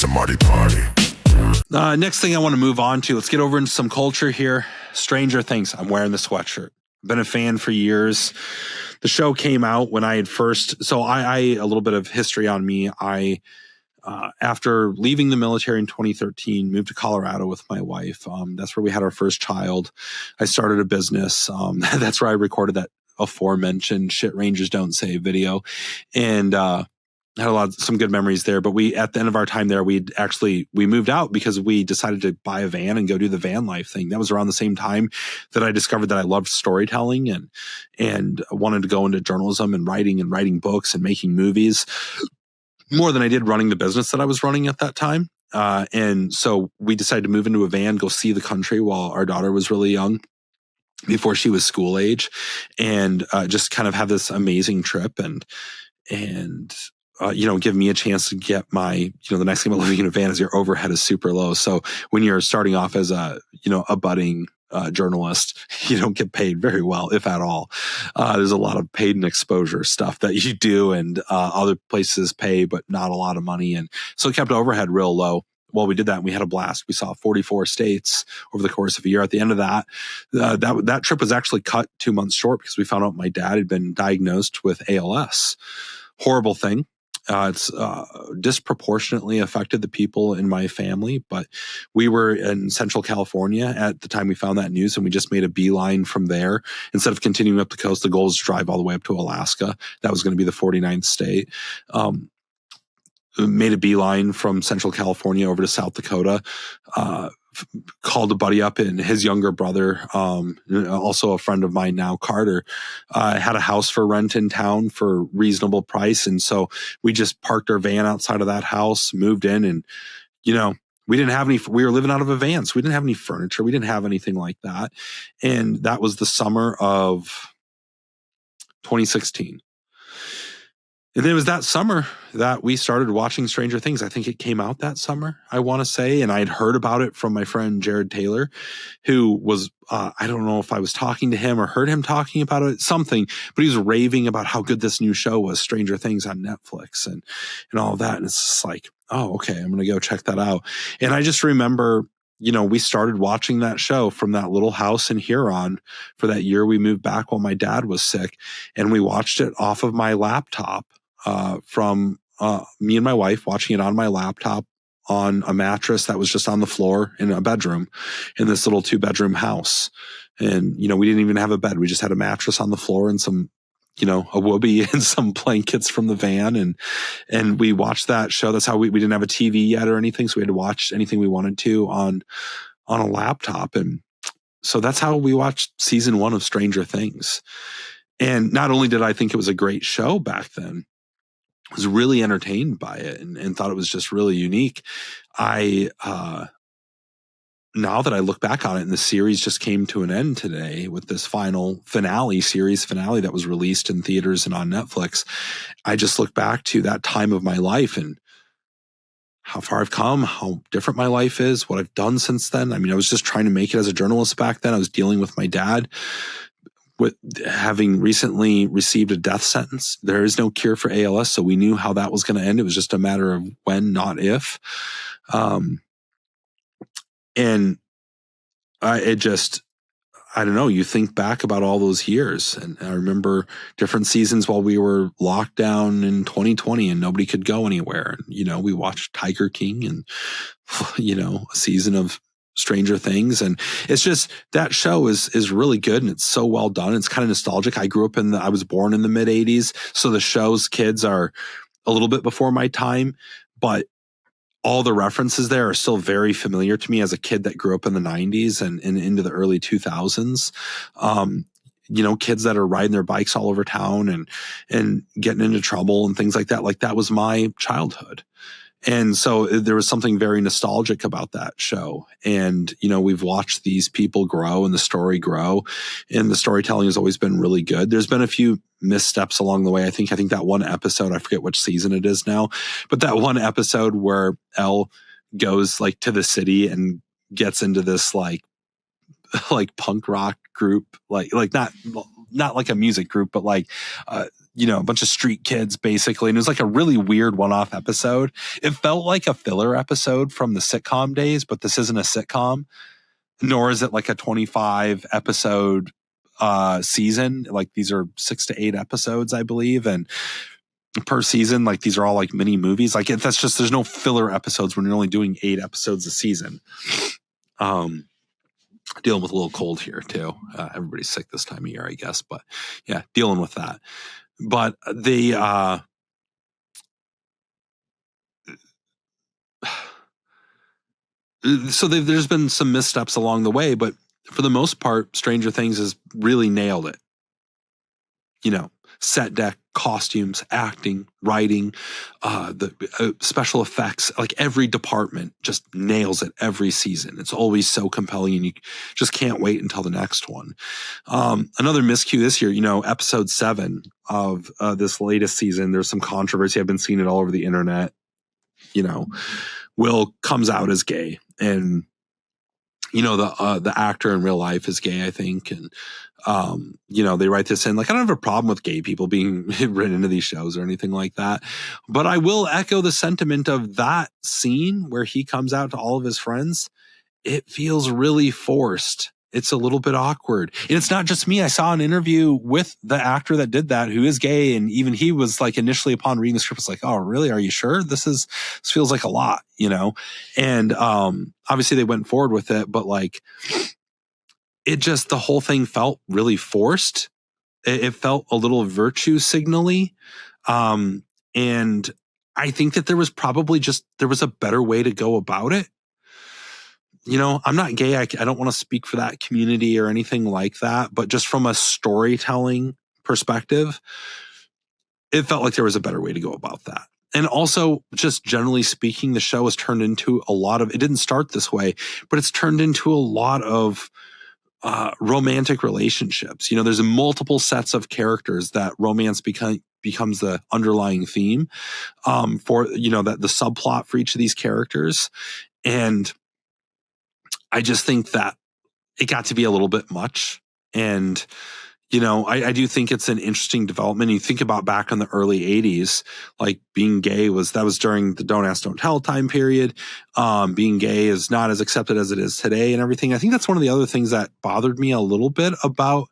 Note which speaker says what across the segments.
Speaker 1: to Marty Party.
Speaker 2: Next thing I want to move on to, let's get over into some culture here. Stranger Things. I'm wearing the sweatshirt. Been a fan for years. The show came out when I had first, so I a little bit of history on me. After leaving the military in 2013, moved to Colorado with my wife. That's where we had our first child. I started a business. That's where I recorded that aforementioned Shit Rangers Don't Say video. And, had some good memories there, but at the end of our time there, we moved out because we decided to buy a van and go do the van life thing. That was around the same time that I discovered that I loved storytelling and wanted to go into journalism and writing books and making movies more than I did running the business that I was running at that time. And so we decided to move into a van, go see the country while our daughter was really young, before she was school age, and just kind of have this amazing trip and give me a chance to get my, the nice thing about living in a van is your overhead is super low. So when you're starting off as a budding journalist, you don't get paid very well, if at all. There's a lot of paid and exposure stuff that you do, and other places pay, but not a lot of money. And so it kept overhead real low. Well, we did that and we had a blast. We saw 44 states over the course of a year. At the end of that, that trip was actually cut 2 months short because we found out my dad had been diagnosed with ALS. Horrible thing. It's disproportionately affected the people in my family, but we were in Central California at the time we found that news, and we just made a beeline from there. Instead of continuing up the coast, the goal was to drive all the way up to Alaska. That was going to be the 49th state. Made a beeline from Central California over to South Dakota, called a buddy up, and his younger brother, also a friend of mine now, Carter, had a house for rent in town for reasonable price. And so we just parked our van outside of that house, moved in, and, we didn't have we were living out of a van, so we didn't have any furniture. We didn't have anything like that. And that was the summer of 2016. And then it was that summer that we started watching Stranger Things. I think it came out that summer, I want to say. And I had heard about it from my friend Jared Taylor, who was, I don't know if I was talking to him or heard him talking about it, something, but he was raving about how good this new show was, Stranger Things on Netflix and all of that. And it's just like, oh, okay, I'm going to go check that out. And I just remember, we started watching that show from that little house in Huron for that year we moved back while my dad was sick. And we watched it off of my laptop. From me and my wife watching it on my laptop on a mattress that was just on the floor in a bedroom in this little 2-bedroom house. And, we didn't even have a bed. We just had a mattress on the floor and some, a whoopee and some blankets from the van. And we watched that show. That's how we didn't have a TV yet or anything. So we had to watch anything we wanted to on a laptop. And so that's how we watched season 1 of Stranger Things. And not only did I think it was a great show back then, was really entertained by it and thought it was just really unique. Now that I look back on it, and the series just came to an end today with this series finale that was released in theaters and on Netflix, I just look back to that time of my life and how far I've come, how different my life is, what I've done since then. I mean, I was just trying to make it as a journalist back then. I was dealing with my dad, with having recently received a death sentence. There is no cure for ALS, so we knew how that was going to end. It was just a matter of when, not if. And I don't know, you think back about all those years, and I remember different seasons while we were locked down in 2020 and nobody could go anywhere. And, we watched Tiger King and, a season of Stranger Things. And it's just, that show is really good, and it's so well done. It's kind of nostalgic. I was born in the mid 80s. So the show's kids are a little bit before my time, but all the references there are still very familiar to me as a kid that grew up in the 90s and into the early 2000s. Kids that are riding their bikes all over town and getting into trouble and things like that. Like, that was my childhood. And so there was something very nostalgic about that show. And, we've watched these people grow and the story grow, and the storytelling has always been really good. There's been a few missteps along the way. I think that one episode, I forget which season it is now, but that one episode where Elle goes to the city and gets into this like punk rock group, like not like a music group, but a bunch of street kids basically. And it was like a really weird one-off episode. It felt like a filler episode from the sitcom days, but this isn't a sitcom, nor is it like a 25 episode season. Like these are 6 to 8 episodes, I believe. And per season, like these are all like mini movies. Like that's just, there's no filler episodes when you're only doing 8 episodes a season. Dealing with a little cold here too. Everybody's sick this time of year, I guess, but yeah, dealing with that. But so there's been some missteps along the way, but for the most part, Stranger Things has really nailed it. Set deck, costumes, acting, writing, the special effects, like every department just nails it every season. It's always so compelling and you just can't wait until the next one. Another miscue this year, episode 7 of this latest season, there's some controversy. I've been seeing it all over the internet. Will comes out as gay, and the actor in real life is gay, I think. And, they write this in, like, I don't have a problem with gay people being written into these shows or anything like that. But I will echo the sentiment of that scene where he comes out to all of his friends. It feels really forced. It's a little bit awkward. And it's not just me. I saw an interview with the actor that did that, who is gay. And even he was like, initially upon reading the script, was like, oh, really? Are you sure? This feels like a lot, And obviously they went forward with it, but like, the whole thing felt really forced. It felt a little virtue signally. And I think that there was a better way to go about it. I'm not gay. I don't want to speak for that community or anything like that. But just from a storytelling perspective, it felt like there was a better way to go about that. And also, just generally speaking, the show has turned into it didn't start this way, but it's turned into a lot of romantic relationships. There's multiple sets of characters that romance becomes the underlying theme for, that the subplot for each of these characters. And I just think that it got to be a little bit much. And, I do think it's an interesting development. You think about back in the early 80s, like being gay was during the Don't Ask, Don't Tell time period. Being gay is not as accepted as it is today and everything. I think that's one of the other things that bothered me a little bit about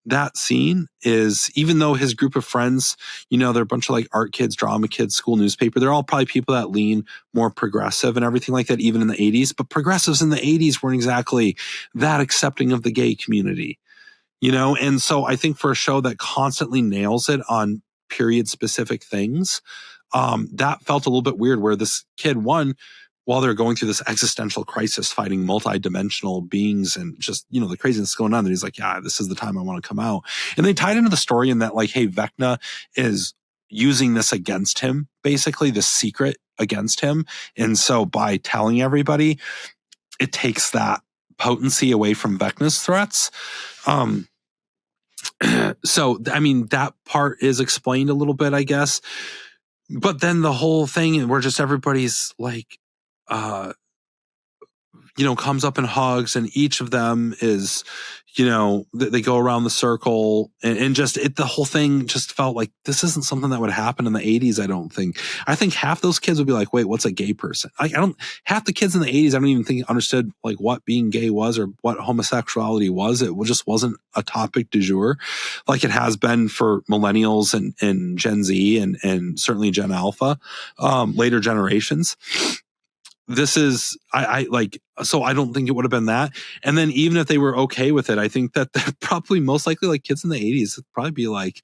Speaker 2: that scene is, even though his group of friends, they're a bunch of like art kids, drama kids, school newspaper, they're all probably people that lean more progressive and everything like that, even in the 80s. But progressives in the 80s weren't exactly that accepting of the gay community, And so I think for a show that constantly nails it on period specific things, that felt a little bit weird, where this kid, while they're going through this existential crisis, fighting multi-dimensional beings and just, the craziness going on, that he's like, yeah, this is the time I want to come out. And they tied into the story in that, like, hey, Vecna is using this against him, basically the secret against him. And so by telling everybody, it takes that potency away from Vecna's threats. So, I mean, that part is explained a little bit, I guess. But then the whole thing where just everybody's like, comes up and hugs, and each of them is, they go around the circle, and just the whole thing just felt like this isn't something that would happen in the 80s. I don't think. I think half those kids would be like, wait, what's a gay person? Half the kids in the 80s, I don't even think understood like what being gay was or what homosexuality was. It just wasn't a topic du jour like it has been for millennials and Gen Z and certainly Gen Alpha, later generations. This is, so I don't think it would have been that. And then even if they were okay with it, I think that they're probably most likely like kids in the 80s, it'd probably be like,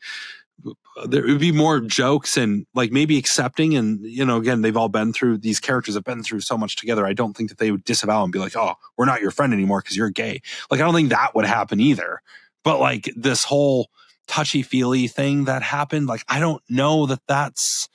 Speaker 2: there would be more jokes and like maybe accepting. And, again, these characters have been through so much together. I don't think that they would disavow and be like, oh, we're not your friend anymore because you're gay. Like, I don't think that would happen either. But like this whole touchy-feely thing that happened, like, I don't know that that's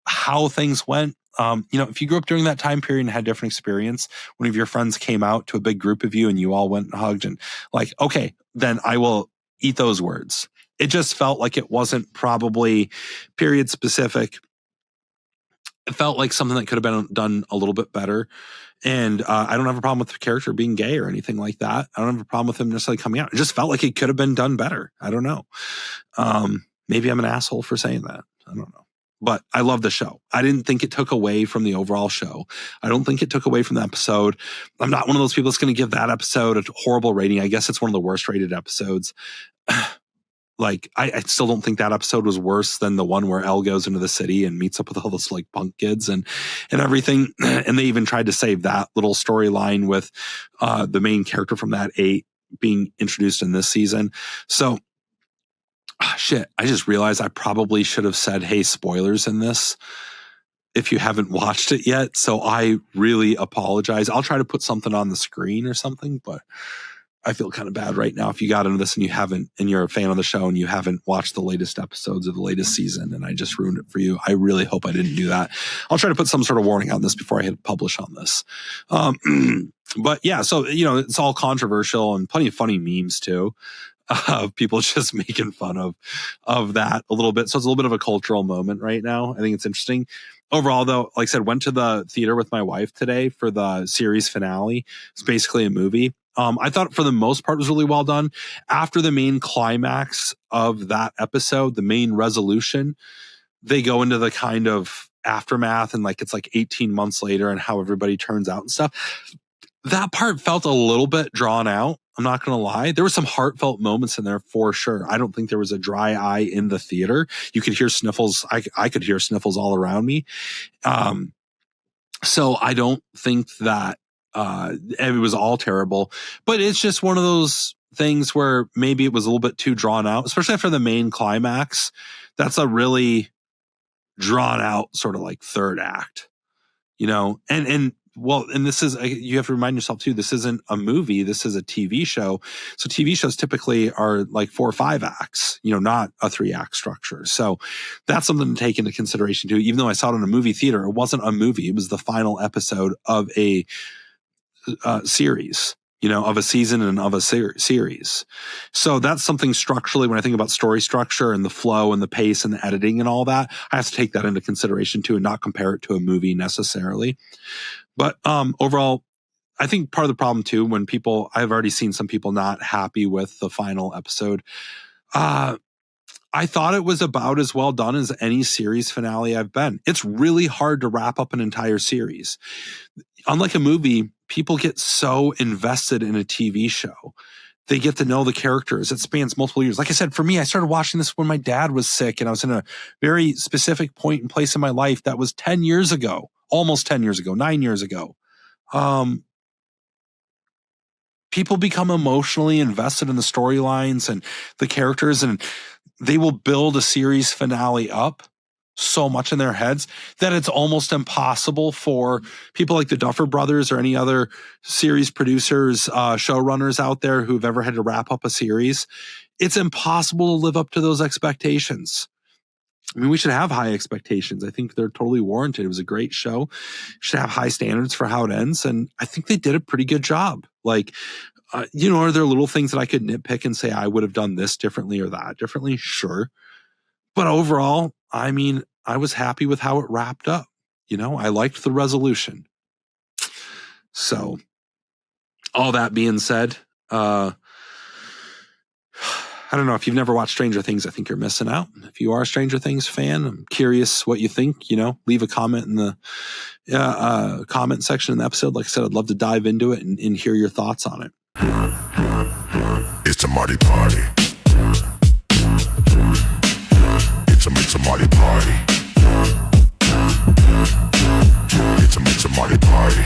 Speaker 2: how things went. If you grew up during that time period and had a different experience, one of your friends came out to a big group of you and you all went and hugged and like, okay, then I will eat those words. It just felt like it wasn't probably period specific. it felt like something that could have been done a little bit better. And I don't have a problem with the character being gay or anything like that. I don't have a problem with him necessarily coming out. It just felt like it could have been done better. I don't know. Maybe I'm an asshole for saying that. I don't know. But I love the show. I didn't think it took away from the overall show. I don't think it took away from the episode. I'm not one of those people that's going to give that episode a horrible rating. I guess it's one of the worst rated episodes. Like, I still don't think that episode was worse than the one where Elle goes into the city and meets up with all those like punk kids and everything. And they even tried to save that little storyline with the main character from that 8 being introduced in this season. So shit, I just realized I probably should have said, hey, spoilers in this if you haven't watched it yet. So I really apologize. I'll try to put something on the screen or something, but I feel kind of bad right now if you got into this and you haven't, and you're a fan of the show and you haven't watched the latest episodes of the latest season, and I just ruined it for you. I really hope I didn't do that. I'll try to put some sort of warning on this before I hit publish on this. But yeah, so, you know, it's all controversial and plenty of funny memes too. Of people just making fun of that a little bit. So it's a little bit of a cultural moment right now. I think it's interesting. Overall, though, like I said, went to the theater with my wife today for the series finale. It's basically a movie. I thought for the most part it was really well done. After the main climax of that episode, the main resolution, they go into the kind of aftermath and like it's like 18 months later and how everybody turns out and stuff. That part felt a little bit drawn out. I'm not going to lie. There were some heartfelt moments in there for sure. I don't think there was a dry eye in the theater. You could hear sniffles. I could hear sniffles all around me. So I don't think that it was all terrible, but it's just one of those things where maybe it was a little bit too drawn out, especially after the main climax. That's a really drawn out sort of like third act, you know, and this is, you have to remind yourself too, this isn't a movie. This is a TV show. So TV shows typically are like 4 or 5 acts, you know, not a 3-act structure. So that's something to take into consideration too. Even though I saw it in a movie theater, it wasn't a movie. It was the final episode of a series, you know, of a season and of a series. So that's something structurally, when I think about story structure and the flow and the pace and the editing and all that, I have to take that into consideration too and not compare it to a movie necessarily. But overall, I think part of the problem too, when people, I've already seen some people not happy with the final episode. I thought it was about as well done as any series finale I've been. It's really hard to wrap up an entire series. Unlike a movie, people get so invested in a TV show. They get to know the characters. It spans multiple years. Like I said, for me, I started watching this when my dad was sick and I was in a very specific point and place in my life that was 10 years ago, almost 10 years ago, 9 years ago. People become emotionally invested in the storylines and the characters, and they will build a series finale up so much in their heads that it's almost impossible for people like the Duffer Brothers or any other series producers, showrunners out there who've ever had to wrap up a series. It's impossible to live up to those expectations. I mean, we should have high expectations. I think they're totally warranted. It was a great show. Should have high standards for how it ends. And I think they did a pretty good job. Like, you know, are there little things that I could nitpick and say I would have done this differently or that differently? Sure. But overall, I mean, I was happy with how it wrapped up. You know, I liked the resolution. So all that being said, I don't know, if you've never watched Stranger Things, I think you're missing out. If you are a Stranger Things fan, I'm curious what you think. You know, leave a comment in the comment section in the episode. Like I said, I'd love to dive into it and hear your thoughts on it.
Speaker 1: It's a Marty party. It's a Marty party. It's a Marty party.